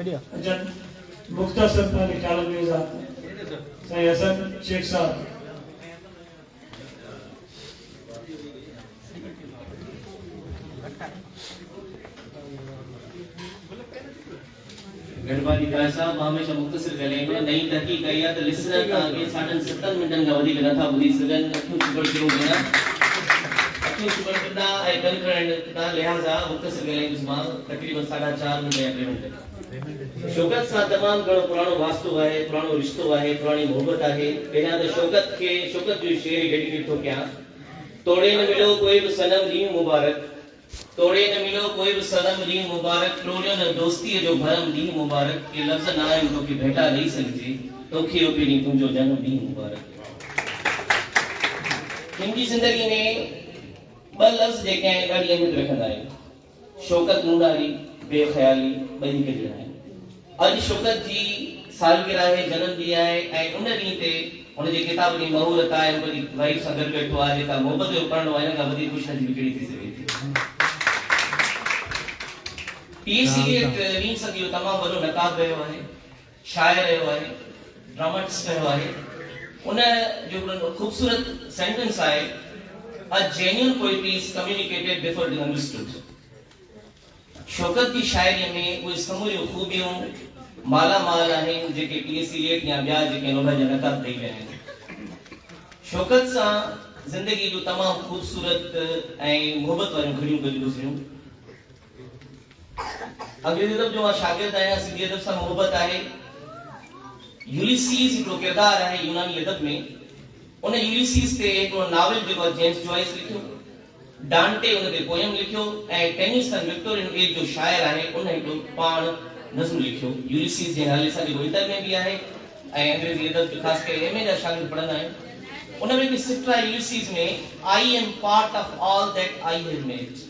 मुख्तसर ताले ख्याल में सही हसन शेख साहब गढ़वाली गाय साहब हमेशा मुख्तसर ॻाल्हाईंदो नई तहक़ीक़ कई आहे त लिसनर तव्हांखे 7.5 मिंटनि खां वधीक नथा ॿुधी सघनि अखियूं चुबड़ शुरू कया अखियूं चुबड़ कंदा ऐं कन खणण कंदा लिहाज़ा मुख्तसर ॻाल्हाईंदुसि मां तक़रीबन 4.5 मिंट या 3 मिंट शौकत सां तमामु घणो पुराणो वास्तो आहे पुराणो रिश्तो आहे पुराणी मोहबत आहे पहिरियां त शौकत जो शेर डेडिकेट थो कयां तोड़े न मिलो कोई बि सनम ॾींहुं मुबारक तोड़े न मिलो कोई भी सनम ॾींहुं मुबारक टोड़ियो न दोस्ती जो भरम ॾींहुं मुबारक ये लफ़्ज़ ना आहिनि तोखे भेटा ॾेई सघिजे तोखे इहो पहिरीं तुंहिंजो जनम ॾींहुं मुबारक मुंहिंजी ज़िंदगी में ॿ लफ़्ज़ जेके आहिनि ॾाढी अहमियत रखंदा आहिनि शौकत मुंडारी बेख़्याली ॿई हिक जहिड़ा आहिनि अॼु शौकत जी सालगिरह आहे जनम ॾींहुं आहे ऐं उन ॾींहं ते हुनजे किताब जी महूरत आहे हुनजी वाइफ सां गॾु वेठो आहे जेका मोहबत जो पढ़णो आहे हिन खां वधीक ख़ुशि जी कहिड़ी थी सघे पीएससी के रीन सदियो तमाम वडो नकाब रहो है शायर रहो है ड्रामाटिस्ट रहो है उन जो खूबसूरत सेंटेंस है a genuine poetry is communicated before it is understood Shaukat की शायरी में वो समूह खूबियों माला माल है जेके पीएससी लेट या ब्या जेके नोबा जे नकाब दई वे शौकत सा जिंदगी जो तमाम खूबसूरत ए मोहब्बत वाली घड़ियों गुजरियों अंग्रेजी अदब जो शागिर्द आया सिंधी अदब सां मोहब्बत आहे यूलिसीस हिकिड़ो किरदार आहे यूनानी अदब में उन यूलिसीस ते हिकिड़ो नावल जेको जेम्स जॉइस लिखियो डांटे उन ते पोयम लिखियो ऐं टेनिसन विक्टोरियन एज जो शायर आहे उन हिकिड़ो पाण नज़्म लिखियो यूलिसीस जे नाले सां जेको इंटर में बि आहे ऐं अंग्रेजी अदब ख़ासि करे एमए जा शागिर्द पढ़ंदा आहिनि उन में हिकु सिट आहे यूलिसीस में I am part of all that I have made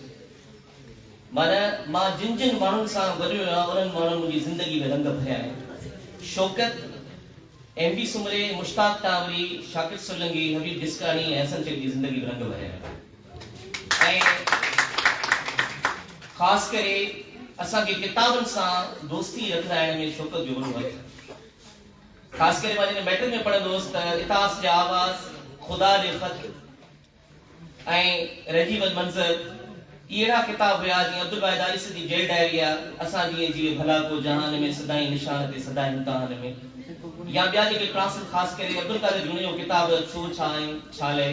माना मां जिन जिन माण्हुनि सां गॾियो आहियां उन्हनि माण्हुनि मुंहिंजी ज़िंदगी में रंग भरिया आहिनि शौकत एमडी सुमरे मुश्ताक टावरी शाकिर सोलंकी हबीब डिस्कानी ऐं हसन शेख जी ज़िंदगी में रंग भरिया आहिनि ऐं ख़ासि करे असांखे किताबनि सां दोस्ती रखाइण में शौकत जो वॾो हथु ख़ासि करे मां जॾहिं मैट्रिक में पढ़ंदो हुउसि त इतास जा आवाज़ ख़ुदा जे ख़त ऐं रजीब अल मंज़र इड़ा किताब हुआ जी अब्दुल वाहिद जी जेल डायरी असा जी भला को जहान में सदाई निशान ते सदाई इम्तिहान में या बिया जे ट्रांसलेट खास करे अब्दुल कादिर जुनी जो किताब छो छाले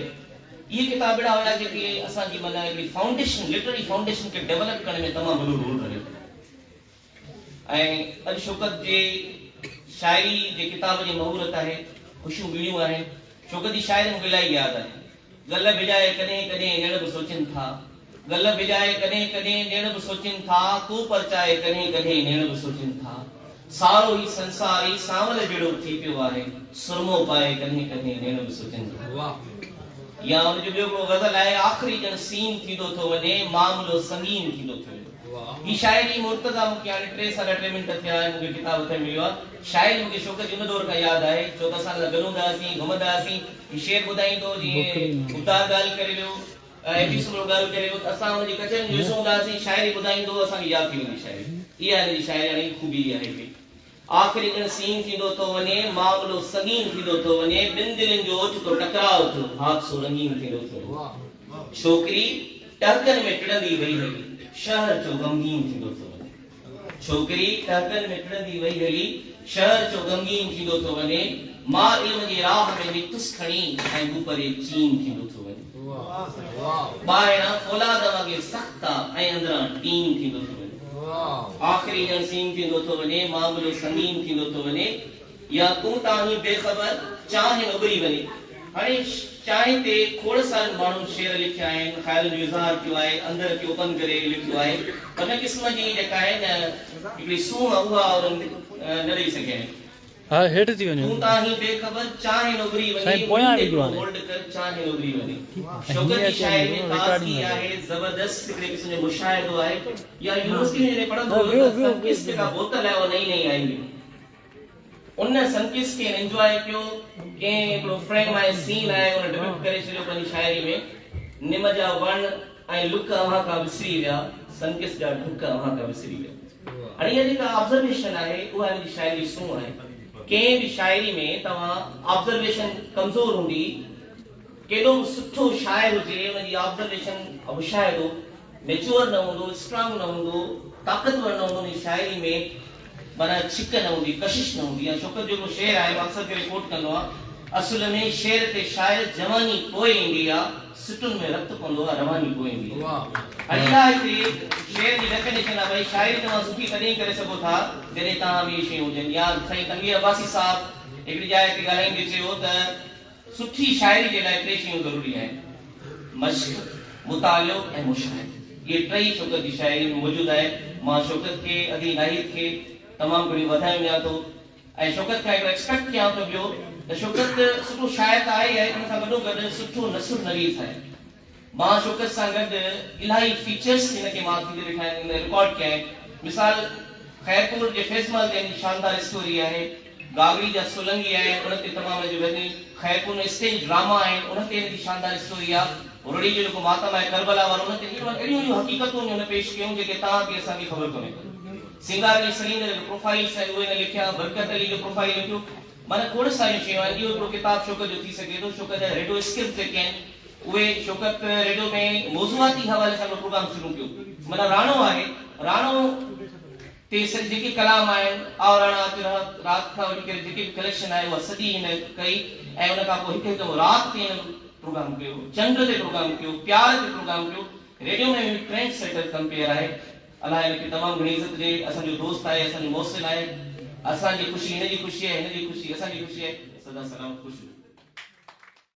ये किताब एड़ा होया जे असा जी मना एक फाउंडेशन लिटरेरी फाउंडेशन के डेवलप करने में तमाम बड़ो रोल करे ऐ अज शौकत जे शायरी जे किताब जी महूरत है खुशू वीडियो है शौकत जी शायरी मुझे लाई याद है गल बिजाए कदे कदे नेड़ सोचन था गल बिजाए कदे कदे नेड़ सोचन था को परचाए कदे कदे नेड़ सोचन था सारो ही संसार ही सावल जेड़ो थी पियो आहे सुरमो पाए कदे कदे नेड़ सोचन था वाह या उन जो बियो गजल है आखिरी जन सीन थीदो थो वने मामलो संगीन थीदो थो वाह ही शायरी मुर्तजा मुके हाने 3 साल 3 मिनट थिया मुके किताब थे मिलियो शायरी मुके शौकत जो दौर का याद है 14 साल गलूंदासी घुमदासी शेर बुधाई तो जी उतार गाल करे लो एपिसोड गाल करे तो असा उन जी कचन यूसुदासी शायरी बुधाईंदो असा की याद थी वनी शायरी इया जी शायरी खूबी है आखिरी जन सीन थीदो तो वने मामलो संगीन थीदो तो वने बिन दिलन जो ओच तो टकराव थो हादसो रंगीन थीदो तो छोकरी टहकन में टिड़ंदी वई हली शहर चो गमगीन थीदो तो छोकरी टहकन में टिड़ंदी वई हली शहर चो गमगीन थीदो तो वने मां इल्म जी राह में नितुस खणी ऐं ऊपरे चीन थीदो तो वने बाहिरां फौलाद वगे सख्ता ऐं अंदरां टीन थींदो थो वञे आखिरी जन सीन थींदो थो वञे मामलो संगीन थींदो थो वञे या तूं ताही बेखबर चाहे उबरी वञे हाणे चाहे ते खोड़ साल माण्हू शेर लिखिया आहिनि ख़्यालनि जो इज़हार कयो आहे अंदरि खे ओपन करे लिखियो आहे उन क़िस्म जी जेका आहे न हिकिड़ी सूंह उहा उन्हनि न ॾेई सघिया आहिनि हां हेठ थी वञो तूं ताही बेखबर चाहे नौकरी वने पोयां विडियो आहे होल्ड कर चाहे नौकरी वने शौकत की शायरी में ताज़गी आहे जबरदस्त हिकड़े क़िस्म जो मुशाहिदो आहे या यूनिवर्सिटी में पढ़ंदो हो किस का बोतल है वो नई नई आई हुई उन संकिस के एंजॉय कियो के हिकड़ो फ्रेम आहे सीन आहे उन डिपिक्ट करे छडियो पंहिंजी शायरी में निम जा वण ऐं लुक अहां का विसरी विया संकिस जा ढुक अहां का विसरी विया हाणे इहा जेका ऑब्जर्वेशन आहे उहा हिन जी शाइरी सूं आहे कंहिं बि शाइरी में तव्हां ऑब्जर्वेशन कमज़ोर हूंदी केॾो सुठो शाइर हुजे हुनजी ऑब्जर्वेशन मुशाहिदो मैच्योर न हूंदो स्ट्रांग न हूंदो ताक़तवर न हूंदो उन शाइरी में माना छिक न हूंदी कशिश न हूंदी ऐं छोकिरो जेको शेर आहे अक्सर करे कोट कंदो आहे असुल में शेर ते शायर जवानी पोइ ईंदी आहे सिटुनि में रक्त पवंदो आहे रवानी पोइ ईंदी आहे अॼु हिते शेर जी डेफिनेशन आहे भई शाइरी तव्हां सुठी तॾहिं करे सघो था जॾहिं तव्हां ॿी शयूं हुजनि या साईं तनवीर अब्बासी साहब हिकिड़ी जाइ ते ॻाल्हाईंदे चयो त सुठी शाइरी जे लाइ 3 शयूं ज़रूरी आहिनि मश्क मुतालियो ऐं मुशाहिदो ये 3 शौकत जी शाइरी में मौजूद आहे मां शौकत खे अदी नाहिद खे तमामु घणी वाधायूं ॾियां थो ऐं शौकत खां हिकिड़ो एक्सपेक्ट कयां थो ॿियो त शौकत सुठो शाइर त आहे हुन सां गॾोगॾु सुठो नसुर नवीस आहे मां शौकत सां गॾु इलाही फीचर्स हिनखे मां थी रिकॉर्ड कया आहिनि मिसाल खैरपुर जे फेसमल ते शानदार स्टोरी आहे गागरी जा सोलंगी आहे उन ते तमामु जो वॾी खैरपुर में स्टेज ड्रामा आहिनि उन ते हिनजी शानदार स्टोरी आहे रोड़ी जो जेको मातम आहे करबला वारो उन ते अहिड़ियूं हक़ीक़तूं हुन पेश कयूं जेके तव्हांखे असांखे ख़बर कोन्हे सिंगार जी सलीम जो प्रोफाइल्स आहे उहे न लिखिया बरकत अली जो प्रोफाइल लिखियो माना खोड़ सारियूं शयूं आहिनि इहो हिकिड़ो किताब शौकत जो थी सघे थो शौकत जा रेडियो स्किल्स जेके आहिनि उहे शौकत रेडियो में मौज़ूआती हवाले सां प्रोग्राम शुरू कयो माना राणो आहे राणो ते जेके कलाम आहिनि आवराणा रात खां वठी करे जेके बि कलेक्शन आहे उहा सॼी हिन कई ऐं उन खां पोइ हिकु हिकु राति ते हिन प्रोग्राम कयो चंड ते प्रोग्राम कयो प्यार ते प्रोग्राम कयो रेडियो में ट्रेंड सेटर कंपेयर आहे अलाह हिनखे तमामु घणी इज़त ॾे असांजो दोस्त आहे असांजो मोहसिन आहे असांजी ख़ुशी हिनजी ख़ुशी आहे हिनजी ख़ुशी असांजी ख़ुशी आहे सदा सलाम ख़ुशि